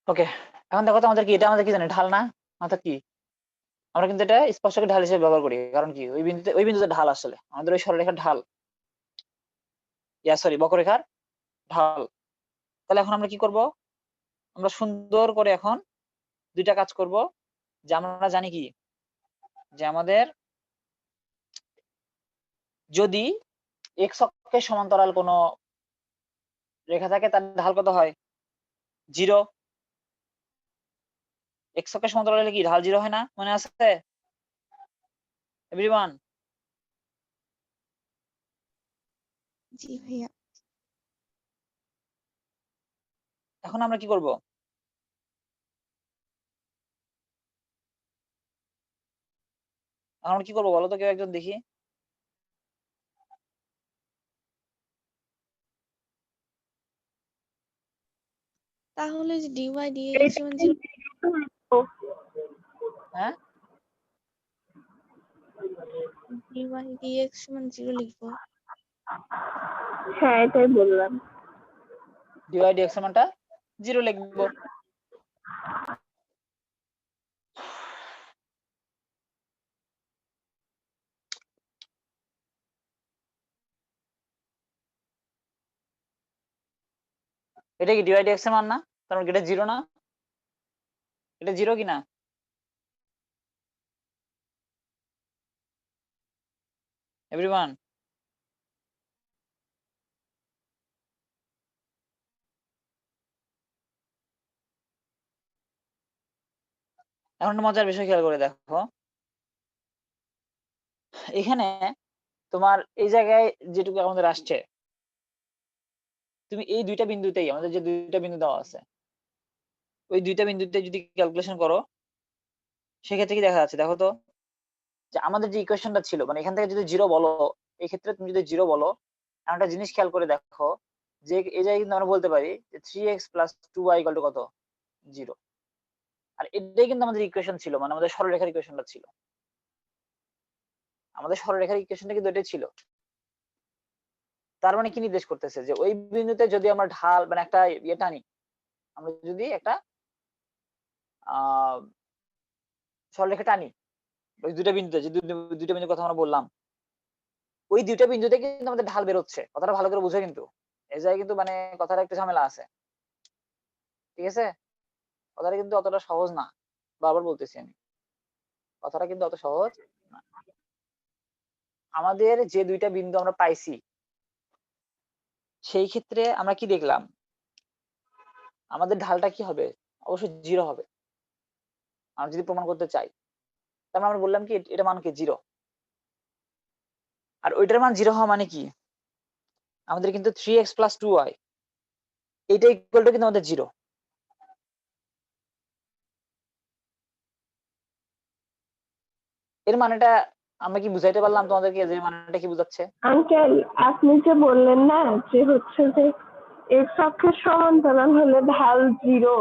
ওকে, এখন দেখো তো আমাদের কি, এটা আমাদের কি জানি ঢাল না, অর্থাৎ কি আমরা কিন্তু এটা স্পর্শকে ঢাল হিসেবে ব্যবহার করি, কারণ কি ওই বিন্দুতে ঢাল আসলে আমাদের ওই সরলরেখার ঢাল, সরি বক্ররেখার ঢাল। তাহলে এখন আমরা কি করব, আমরা সুন্দর করে এখন দুইটা কাজ করব, যে আমরা জানি কি যে আমাদের যদি এক্স অক্ষের সমান্তরাল কোনো রেখা থাকে তার ঢাল কত হয়, 0। এক্স অক্ষের সমান্তরাল হলে কি ঢাল 0 হয় না, মনে আছে এভরিওয়ান? জি ভাইয়া। এখন আমরা কি করব, আমরা কি করব বলো তো কেউ একজন দেখি। তাহলে যে dy dx সমান 0, হ্যাঁ dy dx সমান 0 লিখবো। হ্যাঁ এটাই বললাম। ডিওয়াই ডিএক্স এর মানটা 0 লিখবো। এটা কি ডিওয়াই ডিএক্স এর মান না, তার মানে এটা 0 না, এটা 0 কি না? এভরিওয়ান, এখন একটা মজার বিষয় খেয়াল করে দেখো, এখানে তোমার এই জায়গায় যেটুকু আমাদের আসছে, তুমি এই দুইটা বিন্দুতেই আমাদের যে দুইটা বিন্দু দেওয়া আছে, ওই দুইটা বিন্দুতে যদি ক্যালকুলেশন করো, সেক্ষেত্রে কি দেখা যাচ্ছে দেখো তো, যে আমাদের যে ইকুয়েশনটা ছিল, মানে এখান থেকে যদি 0 বলো, এই ক্ষেত্রে তুমি যদি 0 বলো, এমন একটা জিনিস খেয়াল করে দেখো, যে এই জায়গায় কিন্তু আমরা বলতে পারি যে 3x + 2y = কত, 0। আর এটাই কিন্তু আমাদের ইকুয়েশন ছিল, মানে আমাদের সরলরেখার ইকুয়েশনটা ছিল, আমাদের সরলরেখার ইকুয়েশনটা কিন্তু এটাই ছিল। তার মানে কি নির্দেশ করতেছে, যে ওই বিন্দুতে যদি আমরা ঢাল মানে একটা ইয়ে টানি, আমরা যদি একটা সরলরেখা টানি ওই দুইটা বিন্দুতে, যে দুইটা বিন্দুর কথা আমরা বললাম, ওই দুইটা বিন্দুতে কিন্তু আমাদের ঢাল বেরোচ্ছে। কথাটা ভালো করে বুঝো কিন্তু, এই জায়গায় কিন্তু মানে কথাটা একটু ঝামেলা আছে, ঠিক আছে? কথাটা কিন্তু অতটা সহজ না, বারবার বলতেছি আমি, কথাটা কিন্তু অত সহজ না। আমাদের যে দুইটা বিন্দু আমরা পাইছি, সেই ক্ষেত্রে আমরা কি দেখলাম, আমাদের ঢালটা কি হবে, অবশ্যই 0 হবে। আমরা যদি প্রমাণ করতে চাই, তার মানে আমরা বললাম কি এটা মান কি 0, আর ওইটার মান 0 হওয়া মানে কি, আমাদের কিন্তু 3x + 2y এটা ইকুয়াল টু কিন্তু আমাদের 0। এর মানেটা আমরা কি বুঝাইতে পারলাম তোমাদেরকে, যে মানেটা কি বুঝাচ্ছে? আঙ্কেল আপনি যে বললেন না যে হচ্ছে যে এক্স অক্ষের সমান্তরাল হলে ঢাল 0,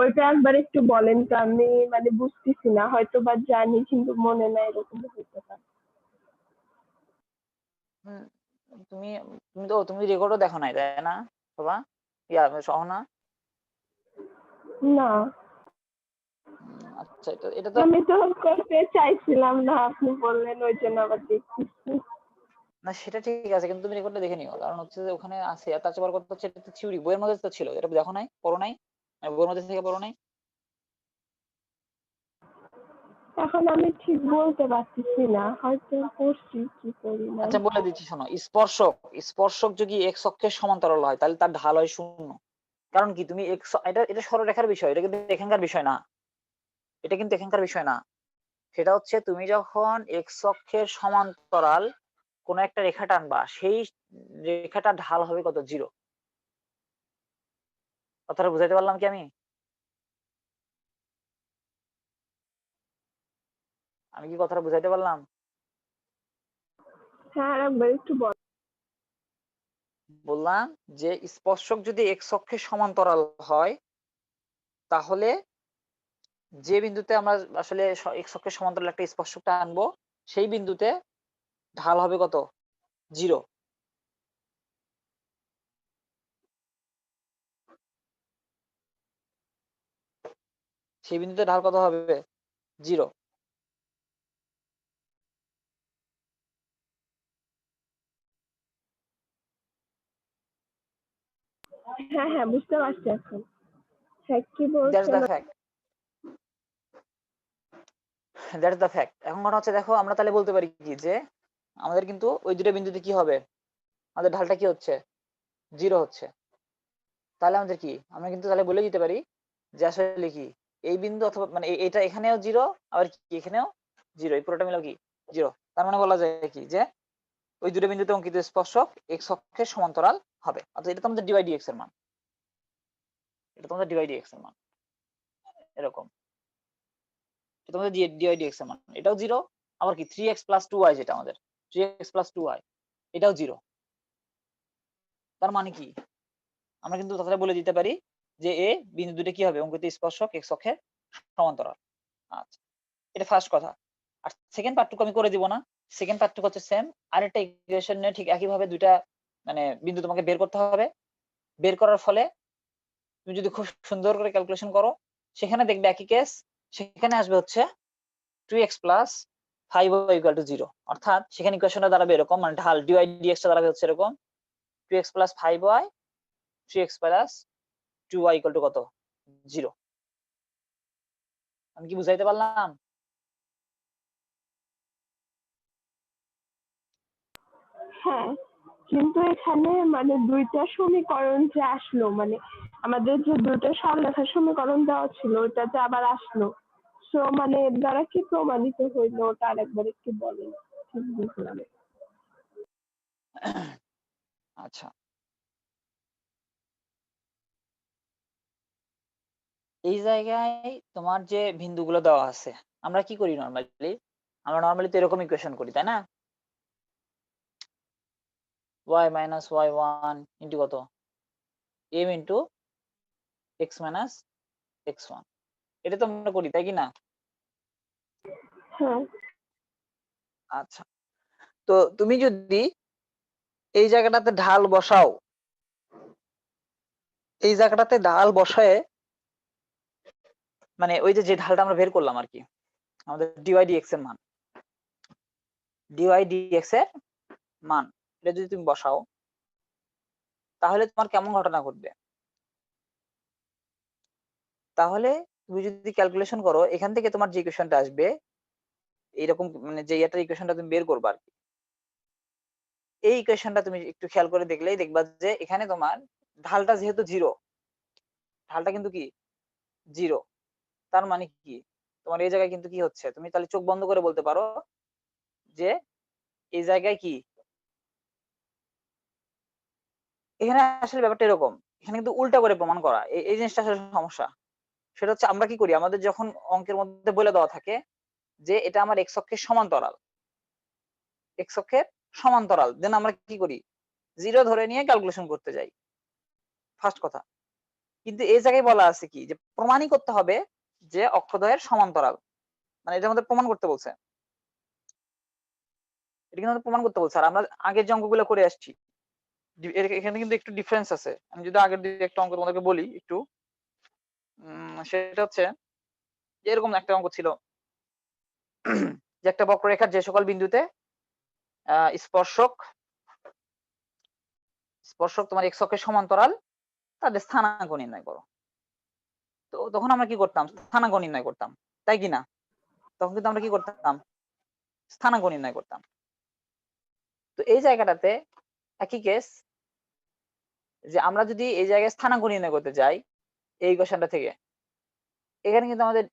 ওইটা একবার একটু বলেন তো, আমি মানে বুঝতেছি না, হয়তো বা জানি কিন্তু মনে নাই, এরকম হতে পারে। হুম, তুমি তুমি রেকর্ডও দেখো নাই তাই না বাবা, সহনা? না আচ্ছা, এটা তো আমি তো করতে চাইছিলাম না, আপনি বললেন ওই জন্য আবার দেখতেছি। না, সেটা ঠিক আছে, কিন্তু তুমি রেকর্ডটা দেখে নিও, কারণ হচ্ছে যে ওখানে আছে। আর তার চেয়ে বড় কথা হচ্ছে এটা তো থিওরি, বইয়ের মধ্যে তো ছিল, এটা দেখো নাই, পড়ো নাই, বইয়ের মধ্যে থেকে পড়ো নাই। এখন আমি ঠিক বলতে পারতেছি না, হয়তো পড়ছি কি করি নাই। আচ্ছা বলে দিচ্ছি শোনো, স্পর্শক স্পর্শক যদি এক্স অক্ষের সমান্তরাল হয় তাহলে তার ঢাল হয় 0। কারণ কি তুমি এটা সরলরেখার বিষয়, এটা কিন্তু এখানকার বিষয় না, এটা কিন্তু এখানকার বিষয় না। সেটা হচ্ছে তুমি যখন এক্স অক্ষের সমান্তরাল কোন একটা রেখা টানবা, সেই রেখাটার ঢাল হবে কত, 0। কথাটা বুঝাইতে পারলাম কি আমি? আমি কি কথাটা বুঝাইতে পারলাম? হ্যাঁ একবার একটু বল। বললাম যে স্পর্শক যদি এক্স অক্ষের সমান্তরাল হয়, তাহলে যে বিন্দুতে আমরা আসলে এক্স অক্ষের সমান্তরাল একটা স্পর্শক টানবো, সেই বিন্দুতে ঢাল হবে কত, 0। সেই বিন্দুতে ঢাল কত হবে? 0। হ্যাঁ হ্যাঁ বুঝতে পারছি এখন। হ্যাঁ কি দ্যাটস বলছেন? The fact, that's the fact. এখন কথা হচ্ছে দেখো আমরা তাহলে বলতে পারি কি যে আমাদের কিন্তু ওই দুটো বিন্দুতে কি হবে, আমাদের ঢালটা কি হচ্ছে? 0 হচ্ছে। তাহলে আমাদের কি, আমরা কিন্তু তাহলে বলে দিতে পারি যে আসলে কি এই বিন্দু অথবা মানে এটা এখানেও 0, আবার কি এখানেও 0, এই পুরোটা মিলেও কি 0। তার মানে বলা যায় কি যে ওই দুটো বিন্দুতে অঙ্কিত স্পর্শক x অক্ষের সমান্তরাল হবে। অর্থাৎ এটা তো আমাদের dy dx এর মান, এটা তো আমাদের dy dx এর মান, এরকম এটা আমাদের dy dx এর মান, এটাও 0। আবার কি 3x + 2y, যেটা আমাদের 3x + 2y, এটাও 0। তার মানে কি আমরা কিন্তু তাহলে বলে দিতে পারি যে এ বিন্দু দুটো কি হবে, অঙ্কিত স্পর্শক x অক্ষের সমান্তরাল। আচ্ছা, এটা ফার্স্ট কথা। আর সেকেন্ড পার্টটুকু আমি করে দিব না। সেকেন্ড পার্টটুকু হচ্ছে সেম আরেকটা ইকুয়েশন নিয়ে ঠিক একইভাবে দুইটা মানে বিন্দু তোমাকে বের করতে হবে। বের করার ফলে তুমি যদি খুব সুন্দর করে ক্যালকুলেশন করো সেখানে দেখবে একই কেস, সেখানে আসবে হচ্ছে 2x + 5y = 0। অর্থাৎ সেখানে ইকুয়েশনটা দাঁড়াবে এরকম, মানে ঢাল dy dx টা দাঁড়াবে হচ্ছে এরকম 2x + 5y 3x + 2y = কত? 0। আমি কি বুঝাইতে পারলাম? হ্যাঁ, কিন্তু এখানে মানে দুইটা সমীকরণ যে আসলো, মানে আমাদের যে দুটো সরলরেখার সমীকরণ দেওয়া ছিল ওটাতে আবার আসলো, সো মানে এর দ্বারা কি প্রমাণিত হইলো ওটা আরেকবার একটু বলেন, ঠিক বুঝলাম। আচ্ছা, এই জায়গায় তোমার যে বিন্দুগুলো দেওয়া আছে আমরা কি করি নরমালি, আমরা নরমালি তো এরকম ইকুয়েশন করি তাই না? y - y1 ইন্টু কত m ইন্টু x - x1, এটা তো আমরা করি তাই কি না? হ্যাঁ আচ্ছা, তো তুমি যদি এই জায়গাটাতে ঢাল বসাও, এই জায়গাটাতে ঢাল বসায় মানে ওই যে ঢালটা আমরা বের করলাম আর কি, আমাদের dy dx এর মান, dy dx এর মান এটা যদি তুমি বসাও তাহলে তোমার কেমন ঘটনা ঘটবে? তাহলে তুমি যদি ক্যালকুলেশন করো এখান থেকে তোমার যে ইকুয়েশনটা আসবে এইরকম, মানে যে এটার ইকুয়েশনটা তুমি বের করবে আর কি, এই ইকুয়েশনটা তুমি একটু খেয়াল করে দেখলেই দেখবা যে এখানে তোমার ঢালটা যেহেতু 0, ঢালটা কিন্তু কি 0, তার মানে কি তোমার এই জায়গায় কিন্তু কি হচ্ছে, তুমি তাহলে চোখ বন্ধ করে বলতে পারো যে এই জায়গায় কি, এখানে আসলে ব্যাপারটা এরকম, এখানে কিন্তু উল্টা করে প্রমাণ করা, এই জিনিসটা আসলে সমস্যা। সেটা হচ্ছে আমরা কি করি, আমাদের যখন অঙ্কের মধ্যে বলে দেওয়া থাকে যে এটা আমার x অক্ষের সমান্তরাল, x অক্ষের সমান্তরাল, দেন আমরা কি করি 0 ধরে নিয়ে ক্যালকুলেশন করতে যাই, ফার্স্ট কথা। কিন্তু এই জায়গায় বলা আছে কি যে প্রমাণই করতে হবে যে অক্ষদ্বয়ের সমান্তরাল, মানে এটা আমাদের প্রমাণ করতে বলছে, এটা কিন্তু আমাদের প্রমাণ করতে বলছে। আর আমরা আগের যে অঙ্কগুলো করে আসছি এখানে কিন্তু একটু ডিফারেন্স আছে। আমি যদি আগের দিকে একটা অঙ্ক তোমাদেরকে বলি একটু, সেটা হচ্ছে যে এরকম একটা অঙ্ক ছিল যে একটা বক্ররেখার যে সকল বিন্দুতে স্পর্শক স্পর্শক তোমার x অক্ষের সমান্তরাল তাদের স্থানাঙ্ক নির্ণয় করো। তো তখন আমরা কি করতাম, স্থানাঙ্ক নির্ণয় করতাম তাই কি না? তখন কিন্তু আমরা কি করতাম, স্থানাঙ্ক নির্ণয় করতাম। তো এই জায়গাটাতে একই কেস, যে আমরা যদি এই জায়গায় স্থানাঙ্ক নির্ণয় করতে যাই এই ইকুয়েশনটা থেকে, এখানে কিন্তু আমাদের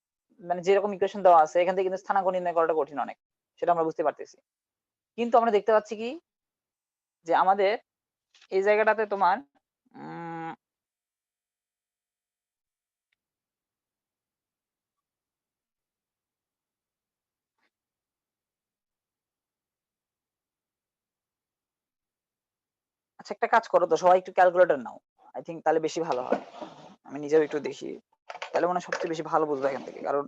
মানে যেরকম ইকুয়েশন দেওয়া আছে এখান থেকে কিন্তু স্থানাঙ্ক নির্ণয় করাটা কঠিন অনেক, সেটা আমরা বুঝতে পারতেছি। কিন্তু আমরা দেখতে পাচ্ছি কি যে আমাদের এই জায়গাটাতে তোমার আচ্ছা একটা কাজ করো তো, সবাই একটু ক্যালকুলেটর নাও, আই থিঙ্ক তাহলে বেশি ভালো হয়। আমি নিজেও একটু দেখি, তাহলে মনে হয় সবচেয়ে বেশি ভালো বুঝবে এখান থেকে, কারণ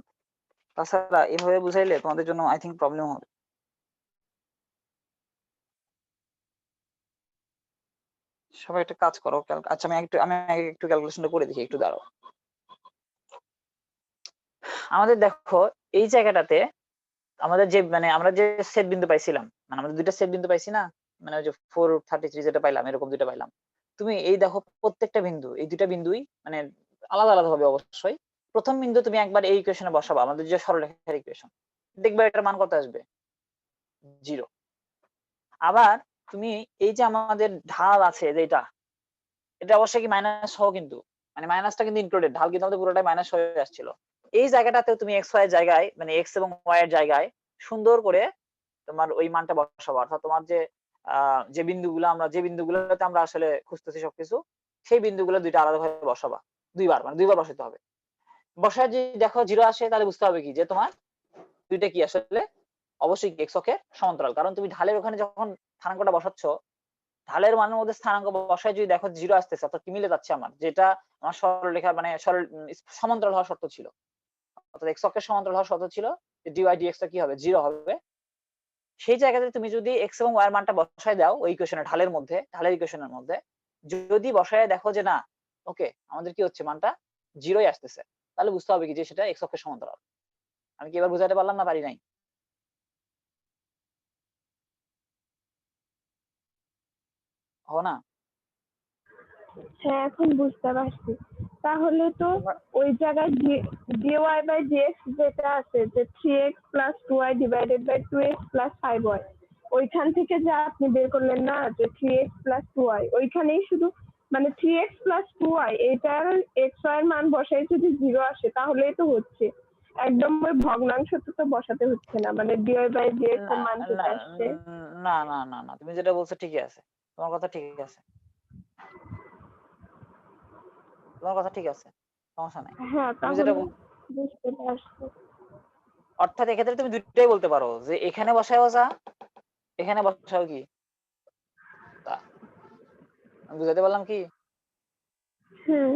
তাছাড়া এভাবে বুঝাইলে তোমাদের জন্য আই থিঙ্ক প্রবলেম হবে। সবাই একটা কাজ করো, আচ্ছা আমি একটু ক্যালকুলেশনটা করে দেখি, একটু দাঁড়াও। আমাদের দেখো এই জায়গাটাতে আমাদের যে মানে আমরা যে সেট বিন্দু পাইছিলাম, মানে আমাদের দুইটা সেট বিন্দু পাইছি না, মানে ওই যে 433 যেটা পাইলাম এরকম দুইটা পাইলাম। তুমি এই দেখো প্রত্যেকটা বিন্দু, এই দুইটা বিন্দুই মানে আলাদা আলাদা হবে অবশ্যই। প্রথম বিন্দু তুমি একবার এই ইকুয়েশনে বসাবা, আমাদের যে সরলরেখার ইকুয়েশন, দেখবা এটার মান কত আসবে, 0। আবার তুমি এই যে আমাদের ঢাল আছে যেটা, এটা অবশ্যই কি মাইনাস সহ, কিন্তু মানে মাইনাসটা কিন্তু ইনক্লুডেড, ঢাল কিন্তু আমাদের পুরোটাই মাইনাস হয়ে আসছিল। এই জায়গাটাতেও তুমি এক্স ওয়াই এর জায়গায়, মানে এক্স এবং ওয়াই এর জায়গায় সুন্দর করে তোমার ওই মানটা বসাবো। অর্থাৎ তোমার যে যে বিন্দুগুলো যে বিন্দুগুলোতে আমরা আসলে খুঁজতেছি সবকিছু, সেই বিন্দুগুলো দুইটা আলাদাভাবে বসাবা, দুইবার, মানে দুইবার বসাতে হবে। বসায় যদি দেখো 0 আসে, তাহলে বুঝতে হবে কি যে তোমার দুইটা কি আসলে অবশ্যই এক্স অক্ষের সমান্তরাল। কারণ তুমি ঢালের ওখানে যখন স্থানাঙ্কটা বসাচ্ছ, ঢালের মানের মধ্যে স্থানাঙ্ক বসায় যদি দেখো 0 আসতেছে, অর্থাৎ কি মিলে যাচ্ছে আমার, যেটা আমার সরলরেখা মানে সরল সমান্তরাল হওয়ার শর্ত ছিল, অর্থাৎ এক্স অক্ষের সমান্তরাল হওয়ার শর্ত ছিল যে dy dx টা কি হবে, 0 হবে। সেই জায়গাতে তুমি যদি এক্স এবং ওয়াই এর মানটা বসায় দাও ওই ইকুয়েশনে, ঢালের মধ্যে, ঢালের ইকুয়েশনের মধ্যে যদি বসায় দেখো যে না ওকে আমাদের কি হচ্ছে, মানটা 0ই আসতেছে, তাহলে বুঝতে হবে কি যে সেটা এক্স অক্ষের সমান্তরাল। আমি কি এবার বুঝাতে পারলাম না পারি নাই? হো না? হ্যাঁ এখন বুঝতে পারছি। তাহলে তো ওই জায়গায় dy বাই dx যেটা আছে যে 3x plus 2y divided by 2x plus 5y, ওইখান থেকে যা আপনি বের করলেন না যে 3x প্লাস 2y, ওইখানেই শুধু মানে 3x প্লাস 2y এটার x y এর মান বসাই যদি 0 আসে তাহলেই তো হচ্ছে। একদম ওই ভগ্নাংশ তো বসাতে হচ্ছে না, মানে dy বাই dx না এর মান না যেটা আসছে। না না না না, তুমি যেটা বলছো ঠিকই আছে, তোমার কথা ঠিক আছে, তোমার কথা ঠিক আছে, সমস্যা নাই। হ্যাঁ তুমি যেটা তাহলে বুঝতে পারছি। অর্থাৎ এক্ষেত্রে তুমি দুটোই বলতে পারো, যে এখানে বসায়ও যা, এখানে বসাও কি তা। আমি বুঝাতে পারলাম কি? হুম।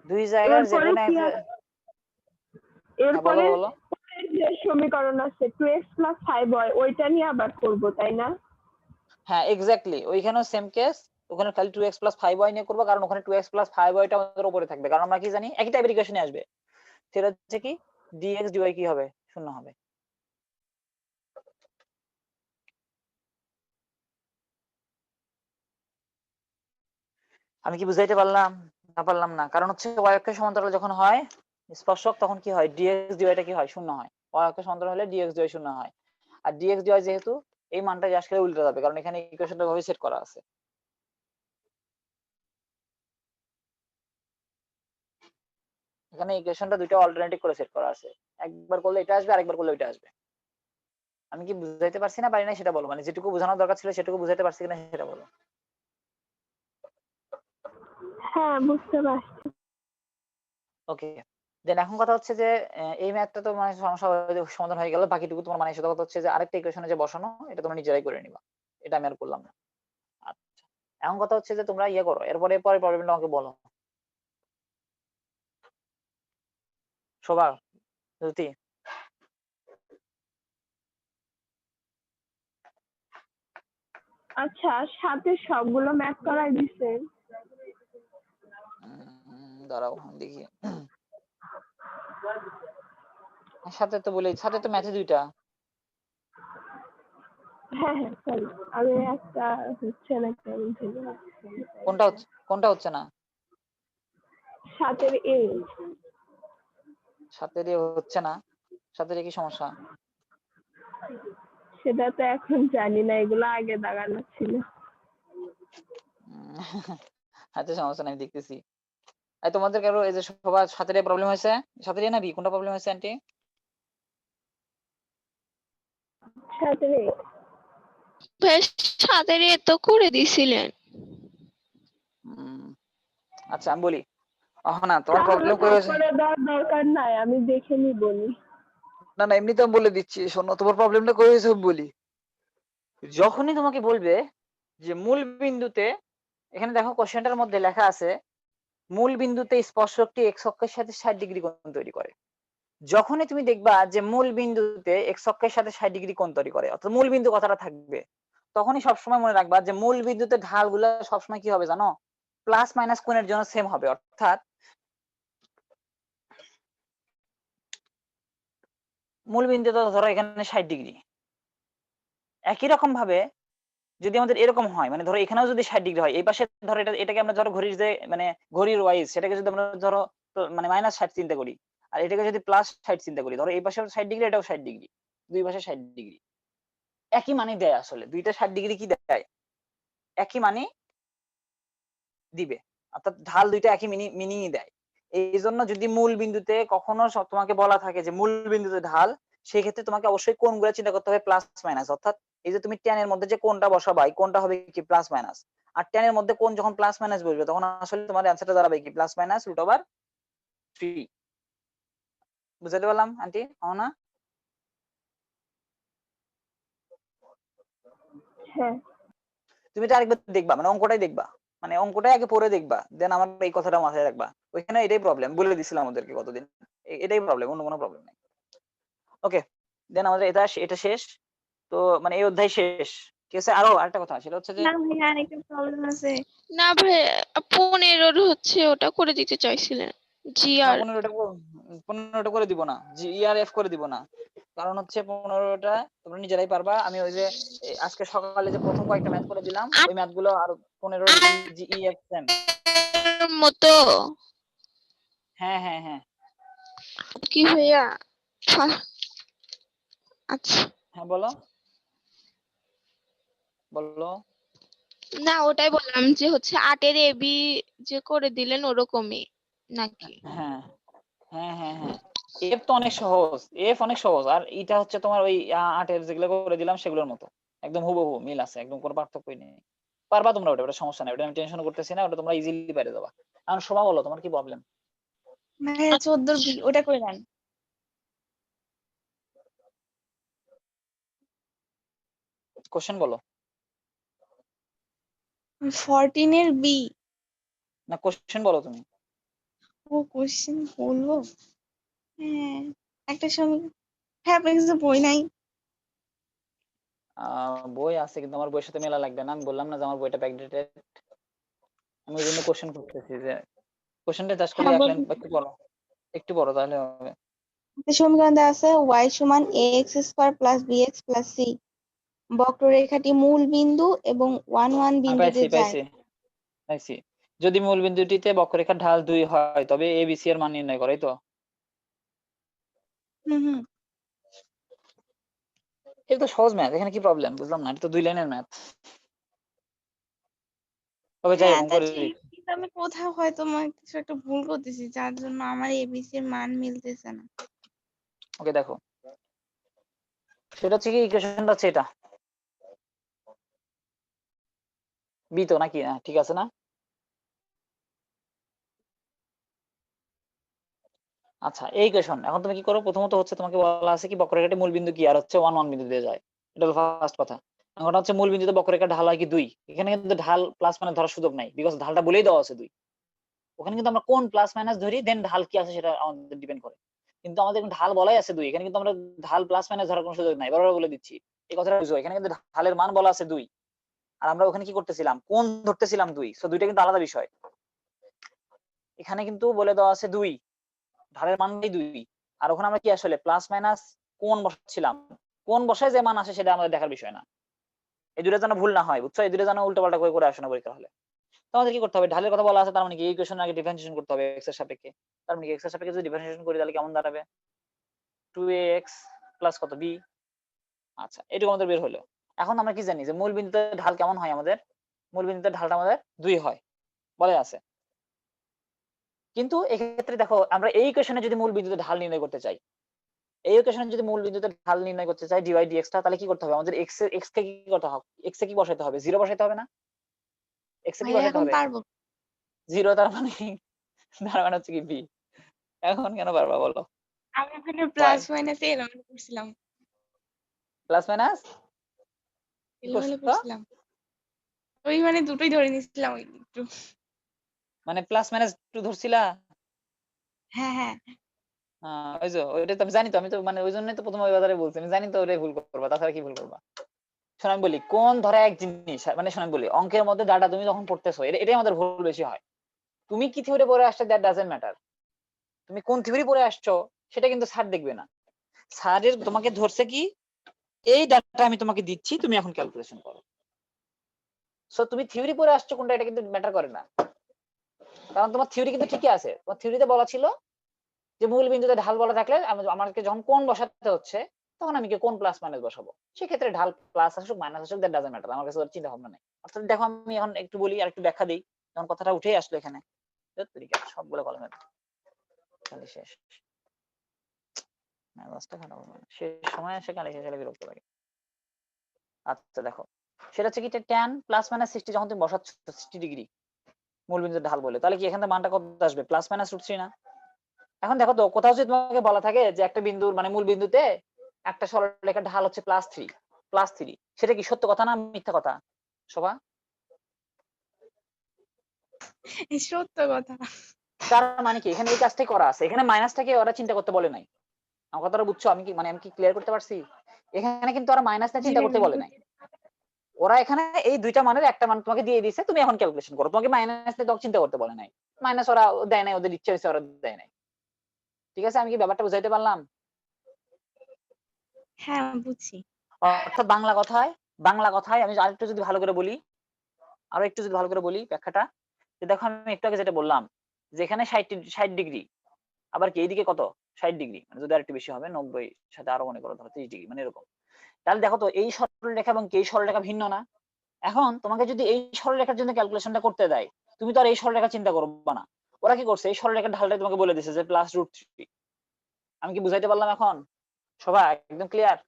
দুই জায়গার যে এরপরে কোনো কি হ্যাঁ বলো এরপরে বলো। যে সমীকরণ আছে 2x প্লাস 5y ওইটা নিয়ে আবার করব তাই না? হ্যাঁ এক্স্যাক্টলি, ওইখানেও সেম কেস, ওখানে খালি 2x প্লাস 5y নিয়ে করবো, কারণ ওখানে 2x প্লাস 5y টা আমাদের উপরে থাকবে, কারণ আমরা কি জানি একই টাইপের ইকুয়েশনে আসবে, সেটা হচ্ছে কি dx dy কি হবে, শূন্য হবে। আমি কি বুঝাইতে পারলাম না পারলাম না? কারণ হচ্ছে y অক্ষের সমান্তরাল যখন হয় স্পর্শক, তখন কি হয় dx dy টা কি হয়, শূন্য হয়। y অক্ষের সমান্তরাল হলে dx dy শূন্য হয়। আর dx dy যেহেতু এই মানটা আসলে উল্টে যাবে, কারণ এখানে ইকুয়েশনটা ভাবে সেট করা আছে। এখানে ইকুয়েশনটা দুটো অল্টারনেটিভ করে সেট করা আছে, একবার করলে এটা আসবে, আরেকবার করলে ওইটা আসবে। আমি কি বুঝাইতে পারছি না পারি না সেটা বলো, মানে যেটুকু বোঝানোর দরকার ছিল সেটুকু বুঝাইতে পারছি কিনা সেটা বলো। হ্যাঁ বুঝতে পারছি। ওকে, দেন এখন কথা হচ্ছে যে এই ম্যাথটা তো মানে সমস্যা সমাধান হয়ে গেল, বাকিটুকু তোমার মানে সেটা কথা হচ্ছে যে আরেকটা ইকুয়েশনে যে বসানো, এটা তোমরা নিজেরাই করে নিবা, এটা আমি আর করলাম না। আচ্ছা, এখন কথা হচ্ছে যে তোমরা ইয়ে করো, এরপরে পরে প্রবলেমটা আমাকে বলো। শোভা, জ্যোতি, আচ্ছা সাথে সবগুলো ম্যাথ করাই দিছে? দাঁড়াও দেখি। সাথে তো বলি, সাথে তো ম্যাথে দুইটা। হ্যাঁ হ্যাঁ সরি, আমি একটা হচ্ছে না কেমন ছিল কোনটা হচ্ছে না? 7 এ। সাথে হচ্ছে না, সাথে কি সমস্যা? সেটা তো এখন জানি না, এগুলো আগে দাগানো ছিল। আচ্ছা সমস্যা নাই, আমি দেখতেছি। এই তোমাদের কারো এই যে সবার সাথে প্রবলেম হয়েছে, সাথে না বি কোনটা প্রবলেম হয়েছে আন্টি? 7 বেশ, 7 তো করে দিছিলেন। আচ্ছা আমি বলি, না তোমার তাহলে প্রবলেম কই হয়েছে? করে দেওয়ার দরকার নাই, আমি দেখে নি বলি। না না এমনিতে আমি বলে দিচ্ছি, শোনো তোমার প্রবলেমটা কই হয়েছে আমি বলি। যখনই তোমাকে বলবে যে মূল বিন্দুতে, এখানে দেখো কোশ্চেনটার মধ্যে লেখা আছে মূল বিন্দুতে স্পর্শকটি এক্স অক্ষের সাথে 60 ডিগ্রি কোণ তৈরি করে। যখনই তুমি দেখবা যে মূল বিন্দুতে এক্স অক্ষের সাথে 60 ডিগ্রি কোণ তৈরি করে, অর্থাৎ মূল বিন্দু কথাটা থাকবে, তখনই সবসময় মনে রাখবা যে মূল বিন্দুতে ঢালগুলো সবসময় কি হবে জানো, প্লাস মাইনাস কোণের জন্য সেম হবে। অর্থাৎ মূল বিন্দু তো ধরো এখানে 60 ডিগ্রি। একই রকম ভাবে যদি আমাদের এরকম হয়, মানে ধরো এখানেও যদি 60 ডিগ্রি হয়, এই পাশে ধরো এটাকে আমরা ধরো ঘড়ির যে মানে ঘড়ির ওয়াইজ সেটাকে যদি আমরা ধরো মানে -60 চিন্তা করি, আর এটাকে যদি +60 চিন্তা করি, ধরো এই পাশেও 60 ডিগ্রি, এটাও 60 ডিগ্রি, দুই পাশে 60 ডিগ্রি, একই মানে দেয় আসলে। দুইটা 60 ডিগ্রি কি দেয়? একই মানে দিবে, অর্থাৎ ঢাল দুইটা একই মিনিংই দেয়। এই জন্য যদি মূল বিন্দুতে কখনো তোমাকে বলা থাকে যে মূল বিন্দুতে ঢাল, সেই ক্ষেত্রে তোমাকে অবশ্যই কোণগুলো চিন্তা করতে হবে প্লাস মাইনাস, অর্থাৎ এই যে তুমি tan এর মধ্যে যে কোণটা বসাবা, এই কোণটা হবে কি প্লাস মাইনাস। আর tan এর মধ্যে কোণ যখন প্লাস মাইনাস বসবে, তখন আসলে তোমার অ্যান্সারটা দাঁড়াবে কি +√3। বুঝাতে পারলাম আন্টি? না? হ্যাঁ তুমি এটা আরেকবার দেখবা, মানে অঙ্কটাই দেখবা, মানে অঙ্কটাই আগে পড়ে দেখবা, দেন আমার এই কথাটা মাথায় রাখবা। ওইখানে এটাই প্রবলেম, বলে দিছিলাম ওদেরকে কতদিন, এটাই প্রবলেম, অন্য কোনো প্রবলেম নাই। ওকে, দেন আমাদের এটা শেষ। তো মানে এই অধ্যায় শেষ, ঠিক আছে। আরো আরেকটা কথা, সেটা হচ্ছে যে না ভাই আরেকটা প্রবলেম আছে। না ভাই 15 হচ্ছে ওটা করে দিতে চাইছিলেন জি আর 15টা করে দিব না, GERF করে দিব না, কারণ হচ্ছে 15টা তোমরা নিজেরাই পারবা। আমি ওই যে আজকে সকালে যে প্রথম কয়েকটা ম্যাথ করে দিলাম, ওই ম্যাথ গুলো আর 15টা GEF সেম। মতো হ্যাঁ হ্যাঁ হ্যাঁ কি ভাইয়া আচ্ছা হ্যাঁ, বলো বলো। না ওটাই বললাম যে হচ্ছে 8-এর এবি যে করে দিলেন ওরকমই নাকি? হ্যাঁ হ্যাঁ হ্যাঁ হ্যাঁ, এফ তো অনেক সহজ, এফ অনেক সহজ, আর এটা হচ্ছে তোমার ওই 8-এর যেগুলো করে দিলাম সেগুলোর মতো একদম হুবহু মিল আছে, একদম কোনো পার্থক্যই নেই। পারবা তোমরা, ওটা সমস্যা নাই, ওটা আমি টেনশন করতেছি না, ওটা তোমরা ইজিলি পেরে যাবা। এখন শোভা বলো, তোমার কি প্রবলেম? ভাইয়া 14 ওটা করে দেন। কোশ্চেন বলো। 14 এর বি। না, কোশ্চেন বলো তুমি। ও কোশ্চেন বলবো? হ্যাঁ একটা সময়, হ্যাঁ আপনার কাছে বই নাই? বই আছে, কিন্তু আমার বইয়ের সাথে মেলা লাগবে না, আমি বললাম না যে আমার বইটা ব্যাকডেটেড। আমি ওই জন্য কোশ্চেন করতেছি যে কোশ্চেনটা জাস্ট খালি হ্যাঁ এক লাইন বলুন। একটু বড় তাহলে হবে। একটা সমীকরণ দেওয়া আছে y সমান ax² + bx + c। বক্ররেখাটি মূল বিন্দু এবং 1 1 বিন্দুতে পাইছি যায়। পাইছি পাইছি। যদি মূল বিন্দুটিতে বক্ররেখার ঢাল 2 হয়, তবে এ বি সি এর মান নির্ণয় করে, তো হুম। এটা তো সহজ ম্যাথ, এখানে কি প্রবলেম বুঝলাম না, এটা তো 2 লাইনের ম্যাথ। তবে যাই হোক, হ্যাঁ তা করে ঠিক, দিচ্ছি। কিন্তু আমি কোথাও হয়তো কিছু একটা ভুল করতেছি, যার জন্য আমার এবিসি এর মান মিলতেছে না। ওকে দেখো, সেটা হচ্ছে কি, ইকুয়েশনটা হচ্ছে এটা, বি তো নাকি? হ্যাঁ ঠিক আছে না? আচ্ছা, এই ইকুয়েশন এখন তুমি কি করো, প্রথমত হচ্ছে তোমাকে বলা আছে কি বক্ররেখাটির মূল বিন্দু কি, আর হচ্ছে 1 1 বিন্দু দিয়ে যায়, এটা হলো ফার্স্ট কথা। ওটা হচ্ছে মূল বিন্দুতে বক্ররেখার ঢাল হয় কি 2, এখানে কিন্তু ঢাল প্লাস মানে ধরার সুযোগ নাই, বিকজ ঢালটা বলেই দেওয়া আছে 2। ওখানে কিন্তু আমরা কোন প্লাস মাইনাস ধরি, দেন ঢাল কি আছে সেটা আমাদের ডিপেন্ড করে, কিন্তু আমাদের ঢাল বলাই আছে 2, এখানে কিন্তু আমরা ঢাল প্লাস মাইনাস ধরার কোনো সুযোগ নাই, বারবার বলে দিচ্ছি এই কথাটা বুঝো। এখানে কিন্তু ঢালের মান বলা আছে 2, আর আমরা ওখানে কি করতেছিলাম, কোন ধরতেছিলাম 2, সো দুইটা কিন্তু আলাদা বিষয়। এখানে কিন্তু বলে দেওয়া আছে 2, ঢালের মানটাই 2, আর ওখানে আমরা কি আসলে প্লাস মাইনাস কোন বসাচ্ছিলাম, কোন বসায় যে মান আসে সেটা আমাদের দেখার বিষয় না। এই দুটো যেন ভুল না হয়, বুঝছো? এই দুটো যেন উল্টো পাল্টা করে আসে না পরীক্ষা হলে। তো আমাদের কি করতে হবে, ঢালের কথা বলা আছে, তার মানে কি এই ইকুয়েশন আগে ডিফারেন্সিয়েশন করতে হবে এক্স এর সাপেক্ষে। তার মানে কি এক্স এর সাপেক্ষে যদি ডিফারেন্সিয়েশন করি তাহলে কেমন দাঁড়াবে, 2ax প্লাস কত b। আচ্ছা, এটুকু আমাদের বের হলো। এখন আমরা কি জানি যে মূল বিন্দুতে ঢাল কেমন হয় আমাদের, মূল বিন্দুতে ঢালটা আমাদের 2 হয় বলে আছে। কিন্তু এক্ষেত্রে দেখো, আমরা এই ইকুয়েশনে যদি মূল বিন্দুতে ঢাল নির্ণয় করতে চাই, এই ইকুয়েশনে যদি মূল বিন্দুতে ঢাল নির্ণয় করতে চাই dy dx টা, তাহলে কি করতে হবে আমাদের, x কে কি করতে হবে, x কে কি বসাইতে হবে, 0 বসাইতে হবে না? x এ কি ভাইয়া বসাইতে এখন হবে, পারবো। 0, তার মানে কি, তার মানে হচ্ছে কি b। এখন কেন পারবা বলো? আমি ওখানে Why? প্লাস মাইনাস এলোমেলো করছিলাম। প্লাস মাইনাস কি এলোমেলো করছো? করছিলাম। ওই দুটোই ধরে নিছিলাম একটু। মানে প্লাস মাইনাস 2 ধরছিলা? হ্যাঁ। ওই যে ওইটা তো আমি জানি, তো আমি তো মানে ওই জন্যই তো প্রথমে ওই কথাটা বলছি, আমি জানি তো ওটাই ভুল করবা, তাছাড়া কি ভুল করবা। শোনো আমি বলি, কোন ধরে এক জিনিস, মানে শোনো আমি বলি, অঙ্কের মধ্যে ডাটা তুমি যখন পড়তেছো, এটাই আমাদের ভুল বেশি হয়। তুমি কি থিওরি পড়ে আসছো দ্যাট ডাজন্ট ম্যাটার, তুমি কোন থিওরি পড়ে আসছো সেটা কিন্তু স্যার দেখবে না। স্যারের তোমাকে ধরছে কি এই ডাটা আমি তোমাকে দিচ্ছি, তুমি এখন ক্যালকুলেশন করো। সো তুমি থিওরি পড়ে আসছো কোনটা, এটা কিন্তু ম্যাটার করে না, কারণ তোমার থিওরি কিন্তু ঠিকই আছে। তোমার থিওরিতে বলা ছিল যে মূল বিন্দুতে ঢাল বলা থাকলে আমাকে যখন কোণ বসাতে হচ্ছে তখন আমি কি কোণ প্লাস মাইনাস বসাবো, সেক্ষেত্রে ঢাল প্লাস আসুক মাইনাস আসুক দ্যাট ডাজন্ট ম্যাটার, আমার কাছে ওর চিন্তা ভাবনা নাই। অর্থাৎ দেখো আমি এখন একটু বলি আর একটু ব্যাখ্যা দিই, যখন কথাটা উঠেই আসলো এখানে সবগুলো কলমে খালি শেষ, মেজাজটা খারাপ হবে না, শেষ সময় এসে খালি শেষ হলে বিরক্ত লাগে। আচ্ছা দেখো, সেটা হচ্ছে কি tan প্লাস মাইনাস 60 যখন তুমি বসাচ্ছ 60 ডিগ্রি মূল বিন্দুর ঢাল বলে, তাহলে কি এখান থেকে মানটা কত আসবে? প্লাস মাইনাস √3 না? এখন দেখো তো কোথাও যদি তোমাকে বলা থাকে যে একটা বিন্দুর মানে মূল বিন্দুতে একটা সরলরেখার ঢাল হচ্ছে +3, সেটা কি সত্য কথা না মিথ্যা কথা শোভা? সত্য কথা। তার মানে কি এখানে এই কাজটাই করা আছে, এখানে মাইনাসটাকে ওরা চিন্তা করতে বলে নাই। আমার কথাটা বুঝছো? আমি কি ক্লিয়ার করতে পারছি? এখানে কিন্তু ওরা মাইনাসটা চিন্তা করতে বলে নাই, ওরা এখানে এই দুইটা মানের একটা মান তোমাকে দিয়ে দিয়েছে, তুমি এখন ক্যালকুলেশন করো, তোমাকে মাইনাস নিয়ে তখন চিন্তা করতে বলে নাই। মাইনাস ওরা দেয় নাই, ওদের ইচ্ছে হয়েছে ওরা দেয় নাই। ঠিক আছে, আমি কি ব্যাপারটা বুঝাইতে পারলাম? হ্যাঁ বুঝছি। অর্থাৎ বাংলা কথায় আমি আরেকটু যদি ভালো করে বলি, ব্যাখ্যাটা, যে দেখো আমি একটু আগে যেটা বললাম যে এখানে 60 ডিগ্রি, আবার কি এইদিকে কত 60 ডিগ্রি, মানে যদি আরেকটু বেশি হবে 90 সাথে আরো মনে করো ধরো 30 ডিগ্রি, মানে এরকম। তাহলে দেখো তো এই সরলরেখা এবং এই সরলরেখা ভিন্ন না? এখন তোমাকে যদি এই সরলরেখার জন্য ক্যালকুলেশনটা করতে দেয়, তুমি তো আর এই সরলরেখা চিন্তা করবে না, ওরা কি করছে এই সরলরেখার ঢালটাই তোমাকে বলে দিছে যে +√3। আমি কি বুঝাইতে পারলাম এখন সবাই? একদম ক্লিয়ার?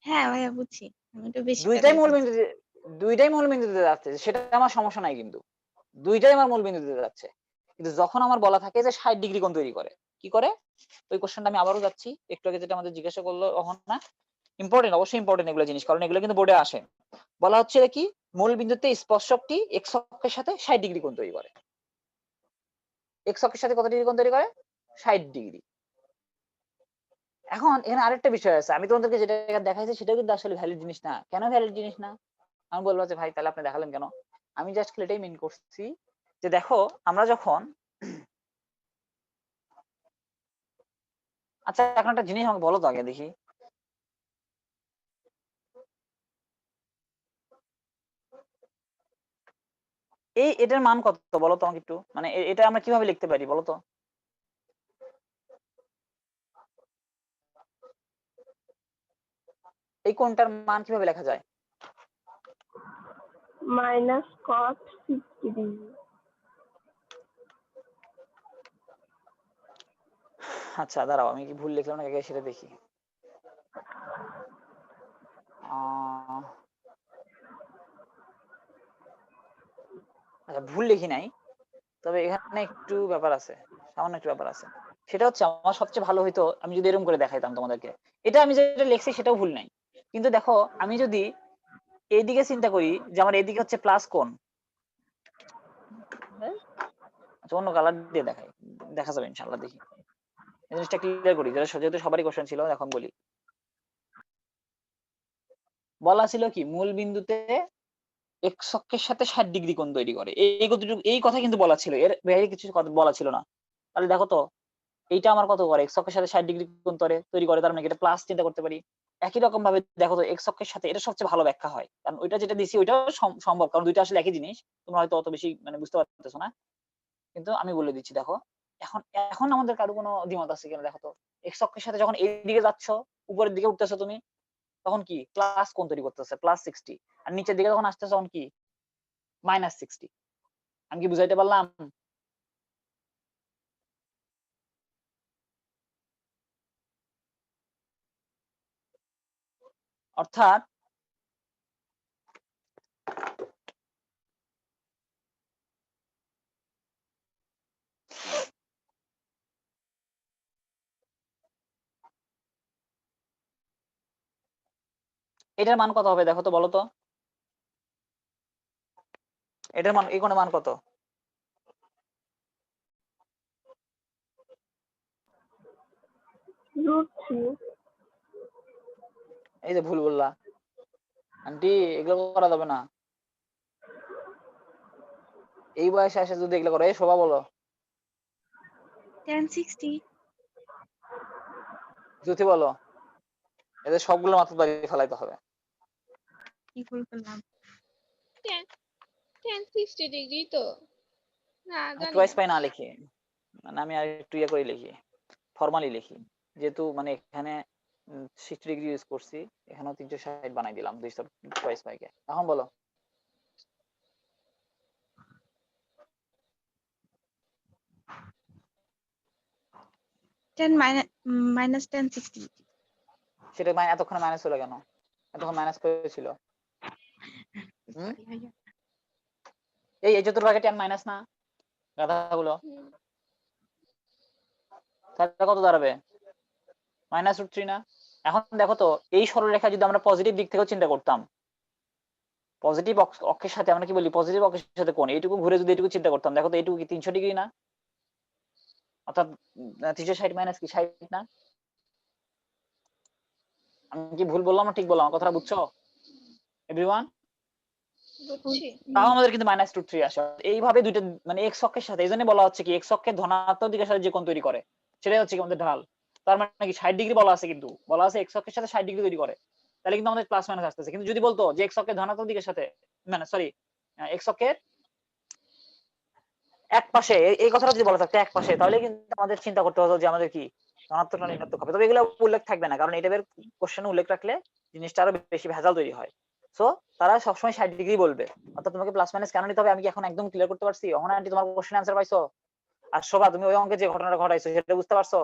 হ্যাঁ ভাইয়া বুঝছি, আমি একটু বেশি করে দুইটাই মূল বিন্দুতে যাচ্ছে, সেটা আমার সমস্যা নাই, কিন্তু দুইটাই আমার মূল বিন্দুতে যাচ্ছে। কিন্তু যখন আমার বলা থাকে যে 60 ডিগ্রি কোণ তৈরি করে, কি করে ওই কোশ্চেনটা আমি আবারও যাচ্ছি, একটু আগে যেটা আমাদের জিজ্ঞাসা করলো তখন না, ইম্পর্টেন্ট, অবশ্যই ইম্পর্টেন্ট এগুলো জিনিস, কারণ এগুলো কিন্তু বোর্ডে আসে। বলা হচ্ছে কি মূল বিন্দুতে স্পর্শকটি এক্স অক্ষের সাথে 60 ডিগ্রি কোণ তৈরি করে। এক্স অক্ষের সাথে কত ডিগ্রি কোণ তৈরি করে? 60 ডিগ্রি। এখন এখানে আরেকটা বিষয় আছে, আমি তোমাদেরকে যেটা দেখাইছি সেটা কিন্তু আসলে ভ্যালিড জিনিস না। কেন ভ্যালিড জিনিস না? আমি বলবো যে ভাই তাহলে আপনি দেখালেন কেন? আমি জাস্ট এটাই মিন করছি যে দেখো আমরা যখন আচ্ছা এখন একটা জিনিস আমাকে বলো তো আগে দেখি, এটার মান কত বলো তো আমাকে একটু, মানে এটা আমরা কিভাবে লিখতে পারি বলো তো? এই কোণটার মান কিভাবে লেখা যায়? -cos 60 আচ্ছা দাঁড়াও, আমি কি ভুল লিখলাম না আগে সেটা দেখি। আচ্ছা ভুল লিখি নাই, তবে এখানে একটু ব্যাপার আছে, সামান্য একটু ব্যাপার আছে। সেটা হচ্ছে আমার সবচেয়ে ভালো হইতো আমি যদি এরকম করে দেখাইতাম তোমাদেরকে, এটা আমি যেটা লিখছি সেটাও ভুল নাই, কিন্তু দেখো আমি যদি এইদিকে চিন্তা করি যে আমার এইদিকে হচ্ছে প্লাস কোণ, আচ্ছা অন্য কালার দিয়ে দেখাই, দেখা যাবে ইনশাআল্লাহ। দেখি এই জিনিসটা ক্লিয়ার করি, যেহেতু সবারই কোশ্চেন ছিল এখন বলি। বলা ছিল কি মূল বিন্দুতে এক্স অক্ষের সাথে 60 ডিগ্রি কোণ তৈরি করে, এই কথা কিন্তু বলা ছিল, এর বাইরে কিছু কথা বলা ছিল না। তাহলে দেখো তো এইটা আমার কত করে, এক্স অক্ষের সাথে 60 ডিগ্রি কোণ তৈরি করে, তার মানে এটা প্লাস চিন্তা করতে পারি। একই রকম ভাবে দেখো তো এক্স অক্ষের সাথে, এটা সবচেয়ে ভালো ব্যাখ্যা হয়, কারণ ওইটা যেটা দিছি ওইটাও সম্ভব, কারণ দুইটা আসলে একই জিনিস, তোমরা হয়তো অত বেশি মানে বুঝতে পারতেছো না, কিন্তু আমি বলে দিচ্ছি। দেখো এখন এখন আমাদের কারো কোনো দ্বিমত আছে কিনা দেখো তো, এক্স অক্ষের সাথে যখন এইদিকে যাচ্ছ, উপরের দিকে উঠতেছো তুমি, তখন কি প্লাস কোণ তৈরি করতেছে +60, আর নিচের দিকে যখন আসতেছে তখন কি -60। আমি কি বুঝাইতে পারলাম? অর্থাৎ এটার মান কত হবে দেখো তো, বলো তো এটার মান, এই কোণের মান কত? √3 এই যে ভুল বললা আন্টি, এগুলো করা যাবে না, এই বয়সে এসে যদি এগুলো করো। এই শোভা বলো। tan 60। জ্যোতি বলো, এদের সবগুলো মাত্রা দাঁড়িয়ে ফেলাইতে হবে। কি করে করলাম? tan 60 ডিগ্রি তো না জানি টুয়াইস না। পাই না লিখি, মানে আমি আর একটু ইয়ে করে লিখি, ফর্মালি লিখি, যেহেতু মানে এখানে 60 ডিগ্রি ইউজ করছি, এখানেও 360 বানাই দিলাম 200 টুয়াইস পাইকে। এখন বলো। মাইনাস 1060 সেটা এতক্ষণ মাইনাস হলো কেন? এতক্ষণ মাইনাস করেছিল। সরি ভাইয়া। এই চতুর্ভাগে 10 মাইনাস না গাধাগুলো, হুম, তাহলে কত দাঁড়াবে? -√3 না? এখন দেখো তো, এই সরলরেখা যদি আমরা পজিটিভ দিক থেকেও চিন্তা করতাম, পজিটিভ অক্ষের সাথে আমরা কি বলি, পজিটিভ অক্ষের সাথে কোণ এইটুকু ঘুরে যদি এইটুকু চিন্তা করতাম, দেখো তো এইটুকু কি 300 ডিগ্রি না? অর্থাৎ 360 মাইনাস কি 60 না? আমি কি ভুল বললাম না ঠিক বললাম? আমার কথাটা বুঝছো এভরিওয়ান? বুঝছি। তাও আমাদের কিন্তু -√3 আসে। এইভাবে দুইটা মানে এক্স অক্ষের সাথে, এইজন্য বলা হচ্ছে কি এক্স অক্ষের ধনাত্মক দিকের সাথে যে কোণ তৈরি করে সেটাই হচ্ছে কি আমাদের ঢাল। তার মানে কি 60 ডিগ্রি বলা আছে, কিন্তু বলা আছে এক্স অক্ষের সাথে 60 ডিগ্রি তৈরি করে, তাহলে কিন্তু আমাদের প্লাস মাইনাস আসতেছে। কিন্তু যদি বলতো যে এক্স অক্ষের ধনাত্মক দিকের সাথে, মানে সরি, এক্স অক্ষের এক পাশে, এই কথাটা যদি বলা থাকতো এক পাশে, তাহলে কিন্তু আমাদের চিন্তা করতে হতো যে আমাদের কি ধনাত্মক না ঋণাত্মক হবে। তবে এগুলো উল্লেখ থাকবে না, কারণ এই টাইপের কোশ্চেনে উল্লেখ রাখলে জিনিসটা আরো বেশি ভেজাল তৈরি হয়। সো তারা সবসময় 60 ডিগ্রি বলবে। অর্থাৎ তোমাকে প্লাস মাইনাস কেন নিতে হবে আমি কি এখন একদম ক্লিয়ার করতে পারছি? অহনা আন্টি তোমার কোশ্চেন আনসার পাইছো? আর শোভা তুমি ওই অঙ্কে যে ঘটনাটা ঘটাইছো সেটা বুঝতে পারছো?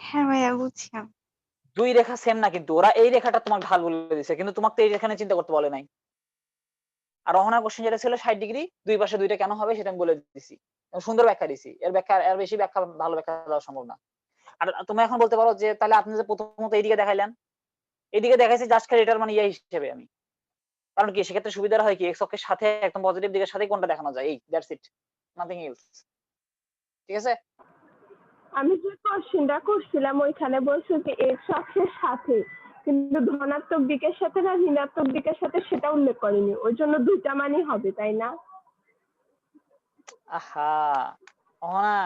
হ্যাঁ ভাইয়া বুঝছিলাম। দুই রেখা সেম না, কিন্তু ওরা এই রেখাটা তোমার ঢাল বলে দিয়েছে, কিন্তু তোমাকে তো এই রেখা নিয়ে চিন্তা করতে বলে নাই। আর অহনার কোশ্চেন যেটা ছিল 60 ডিগ্রি, দুই পাশে দুইটা কেন হবে সেটা আমি বলে দিছি, সুন্দর ব্যাখ্যা দিছি। এর ব্যাখ্যা, এর বেশি ব্যাখ্যা, ভালো ব্যাখ্যা দেওয়া সম্ভব না। আর তুমি এখন বলতে পারো যে তাহলে আপনি যে প্রথমত এইদিকে দেখাইলেন, এইদিকে দেখাইছি জাস্ট খালি এটার মানে ইয়ে হিসেবে আমি, কারণ কি সেক্ষেত্রে সুবিধা হয় কি এক্স অক্ষের সাথে একদম পজিটিভ দিকের সাথে কোনটা দেখানো যায়, এই দ্যাটস ইট, নাথিং এলস। ঠিক আছে? আমি যে কোশ্চেনটা করছিলাম ওইখানে বলছো যে এক্স অক্ষের সাথে, কিন্তু ধনাত্মক দিকের সাথে না ঋণাত্মক দিকের সাথে সেটা উল্লেখ করেনি, ওই জন্য দুইটা মানই হবে তাই না? আহা অহনা,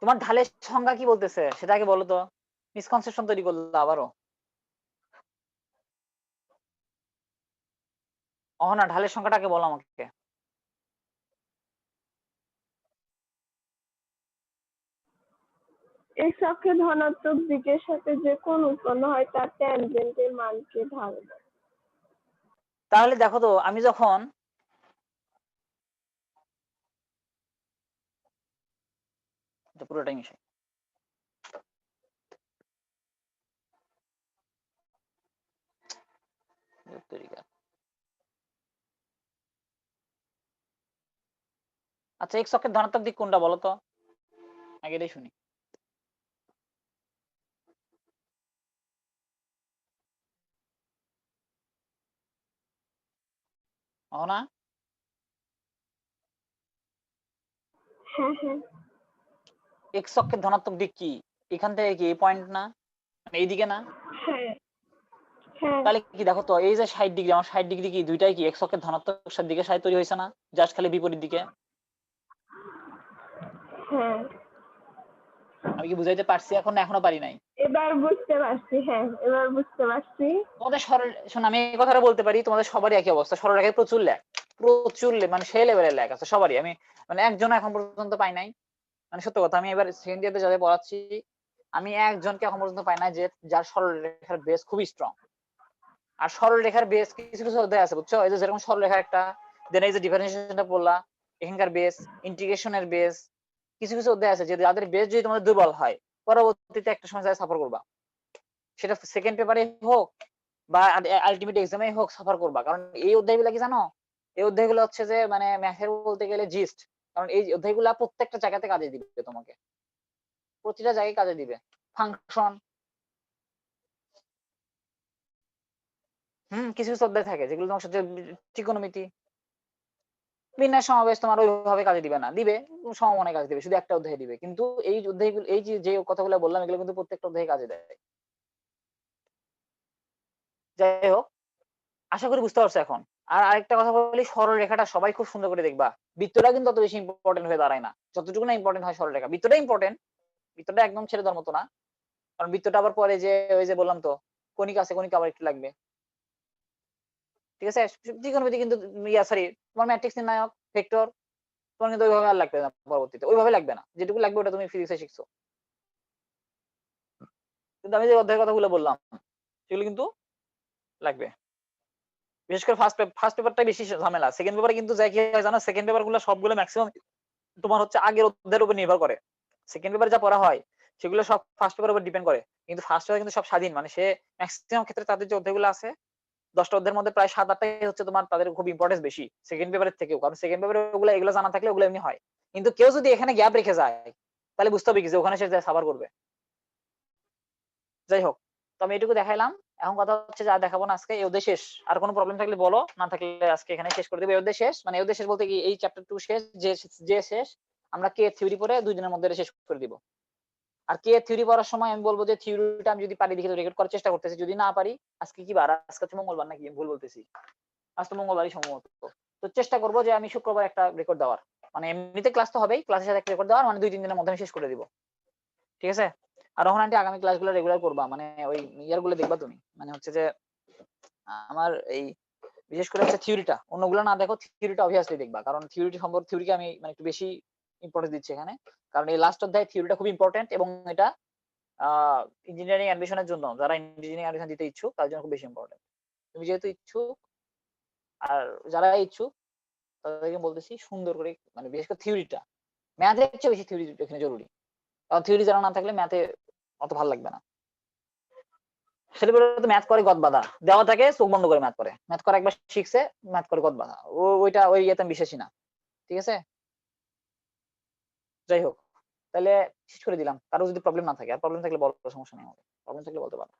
তোমার ঢালের সংজ্ঞা কি বলতেছে সেটা আগে বলো তো, মিসকনসেপশন তৈরি করলো আবারও। অহনা ঢালের সংখ্যাটাকে বলো আমাকে। এক্স অক্ষের ধনাত্মক দিকের সাথে যে কোণ উৎপন্ন হয় তার ট্যানজেন্টের মানকে ঢাল বলে। তাহলে দেখো তো, আমি যখন পুরোটাই মিশাই, আচ্ছা এক্স অক্ষের ধনাত্মক দিক কোনটা বলো তো, আগে এটাই শুনি। অহনা হ্যাঁ হ্যাঁ এক্স অক্ষের ধনাত্মক দিক কি? এখান থেকে কি এই পয়েন্ট না, মানে এইদিকে না? হ্যাঁ হ্যাঁ তাহলে কি দেখো তো, এই যে 60 ডিগ্রি, আমার 60 ডিগ্রি কি দুইটাই কি এক্স অক্ষের ধনাত্মক দিকে সাইড তৈরি হয়েছে না, জাস্ট খালি বিপরীত দিকে। হ্যাঁ আমি কি বুঝাইতে পারছি এখন না এখনো পারি নাই? এবার বুঝতে পারছি, হ্যাঁ এবার বুঝতে পারছি। তোমাদের সরল, শোনো আমি এই কথাটা বলতে পারি, তোমাদের সবারই একই অবস্থা, সরলরেখায় প্রচুর ল্যাগ, প্রচুর মানে সেই লেভেলের ল্যাগ আছে সবারই। আমি মানে একজন এখন পর্যন্ত পাই নাই, মানে সত্য কথা, আমি এবার সেকেন্ড ইয়ারে যাদের পড়াচ্ছি আমি একজনকে এখন পর্যন্ত পাই নাই যে যার সরলরেখার বেস খুবই স্ট্রং। আর সরলরেখার বেস কিছু কিছু অধ্যায় আছে বুঝছো, এই যে যেরকম সরলরেখার একটা, দেন এই যে ডিফারেন্সিয়েশনটা বললা, এখানকার বেস, ইন্টিগ্রেশনের বেস, কিছু কিছু অধ্যায় আছে যে যাদের বেস যদি তোমাদের দুর্বল হয় পরবর্তীতে একটা সময় সাফার করবা, সেটা সেকেন্ড পেপারে হোক বা আলটিমেট এক্সামে হোক সাফার করবা। কারণ এই অধ্যায়গুলো কি জানো, এই অধ্যায়গুলো হচ্ছে যে মানে ম্যাথের বলতে গেলে জিস্ট, কারণ এই অধ্যায়গুলো প্রত্যেকটা জায়গাতে কাজে দিবে, তোমাকে প্রতিটা জায়গায় কাজে দিবে। ফাংশন, কিছু কিছু অধ্যায় থাকে যেগুলো তোমার সাথে, ত্রিকোণমিতি, বিন্যাস সমাবেশ তোমার ওইভাবে কাজে দিবে না, দিবে সমমানে কাজ দিবে, শুধু একটা অধ্যায় দিবে। কিন্তু এই অধ্যায়গুলো, এই যে কথাগুলো বললাম এগুলো কিন্তু প্রত্যেকটা অধ্যায়ে কাজে দেয়। যাই হোক, আশা করি বুঝতে পারছো এখন। আর আরেকটা কথা বলি, সরলরেখাটা সবাই খুব সুন্দর করে দেখবা, বৃত্তটা কিন্তু অত বেশি ইম্পর্টেন্ট হয়ে দাঁড়ায় না, যতটুকু না ইম্পর্টেন্ট হয় সরলরেখা। বৃত্তটা ইম্পর্টেন্ট বৃত্তটা একদম ছেড়ে দেওয়ার মতো না, কারণ বৃত্তটা আবার পরে যে ওই যে বললাম তো কণিকা আছে, কণিকা আবার একটু লাগবে। ঠিক আছে, ত্রিকোণমিতি কিন্তু সরি তোমার ম্যাট্রিক্স নির্ণায়ক ভেক্টর তোমার কিন্তু ওইভাবে আর লাগবে না, পরবর্তীতে ওইভাবে লাগবে না, যেটুকু লাগবে ওটা তুমি ফিজিক্সে শিখছো। কিন্তু আমি যে অধ্যায়ের কথাগুলো বললাম সেগুলো কিন্তু লাগবে। বিশেষ করে ফার্স্ট পেপারটাই বেশি ঝামেলা। সেকেন্ড পেপারে কিন্তু যা কি হয় জানো, সেকেন্ড পেপার গুলো সবগুলো ম্যাক্সিমাম তোমার হচ্ছে আগের অধ্যায়ের উপর নির্ভর করে। সেকেন্ড পেপারে যা পড়া হয় সেগুলো সব ফার্স্ট পেপারের উপর ডিপেন্ড করে, কিন্তু ফার্স্ট পেপার কিন্তু সব স্বাধীন, মানে সে ম্যাক্সিমাম ক্ষেত্রে তাদের যে অধ্যায়গুলো আছে 10টা অধ্যায়ের মধ্যে প্রায় 7-8টাই হচ্ছে তোমার তাদের খুব ইম্পর্টেন্স বেশি সেকেন্ড পেপারের থেকেও, কারণ সেকেন্ড পেপারে এগুলো জানা থাকলে ওগুলো এমনি হয়। কিন্তু কেউ যদি এখানে গ্যাপ রেখে যায় তাহলে বুঝতে হবে কি যে ওখানে সে সাফার করবে। যাই হোক, তো আমি এটুকু দেখাইলাম। এখন কথা হচ্ছে যা দেখাবো না আজকে, এই অধ্যায় শেষ। আর কোনো প্রবলেম থাকলে বলো, না থাকলে আজকে এখানে শেষ করে দেবো। এই অধ্যায় শেষ, মানে এই অধ্যায় শেষ বলতে কি এই চ্যাপ্টার 2 শেষ, যে শেষ আমরা কে থিওরি পড়ে 2 দিনের মধ্যে শেষ করে দিব। আর কে থিওরি পড়ার সময় আমি বলবো যে থিওরিটা আমি যদি পারি দেখে রেকর্ড করার চেষ্টা করতেছি, যদি না পারি আজকে কি বার, আজকে তো মঙ্গলবার নাকি ভুল বলতেছি, আজ তো মঙ্গলবারই সম্ভবত, তো চেষ্টা করবো যে আমি শুক্রবার একটা রেকর্ড দেওয়ার, মানে এমনিতে ক্লাস তো হবেই, ক্লাসের সাথে একটা রেকর্ড দেওয়ার, মানে 2-3 দিনের মধ্যে আমি শেষ করে দিব। ঠিক আছে, আর রহন আন্টি আগামী ক্লাসগুলো রেগুলার করবা, মানে ওই ইয়ার গুলো দেখবা তুমি, মানে হচ্ছে যে আমার এই বিশেষ করে হচ্ছে থিওরিটা, অন্যগুলো না দেখো, থিওরিটা অবভিয়াসলি দেখবা, কারণ থিওরিকে আমি মানে একটু বেশি ইম্পর্টেন্স দিচ্ছি এখানে, কারণ এই লাস্ট অধ্যায় থিওরিটা খুব ইম্পর্টেন্ট, এবং এটা ইঞ্জিনিয়ারিং অ্যাডমিশনের জন্য, যারা ইঞ্জিনিয়ারিং অ্যাডমিশন দিতে ইচ্ছুক তাদের জন্য খুব বেশি ইম্পর্টেন্ট। তুমি যেহেতু ইচ্ছুক, আর যারা ইচ্ছুক তাদেরকে বলতেছি সুন্দর করে, মানে বিশেষ করে থিওরিটা, ম্যাথের চেয়ে বেশি থিওরি এখানে জরুরি, কারণ থিওরি জানা না থাকলে ম্যাথে অত ভালো লাগবে না। ছেলেপেলে তো ম্যাথ করে গদ বাঁধা, দেওয়া থাকে চোখ বন্ধ করে ম্যাথ করে একবার শিখছে, ম্যাথ করে গদ বাঁধা, ওই ইয়েতে আমি বিশ্বাসী না। ঠিক আছে, যাই হোক, তাহলে শেষ করে দিলাম। কারো যদি প্রবলেম না থাকে, আর প্রবলেম থাকলে বলো, সমস্যা নেই, হবে প্রবলেম থাকলে বলতে পারো।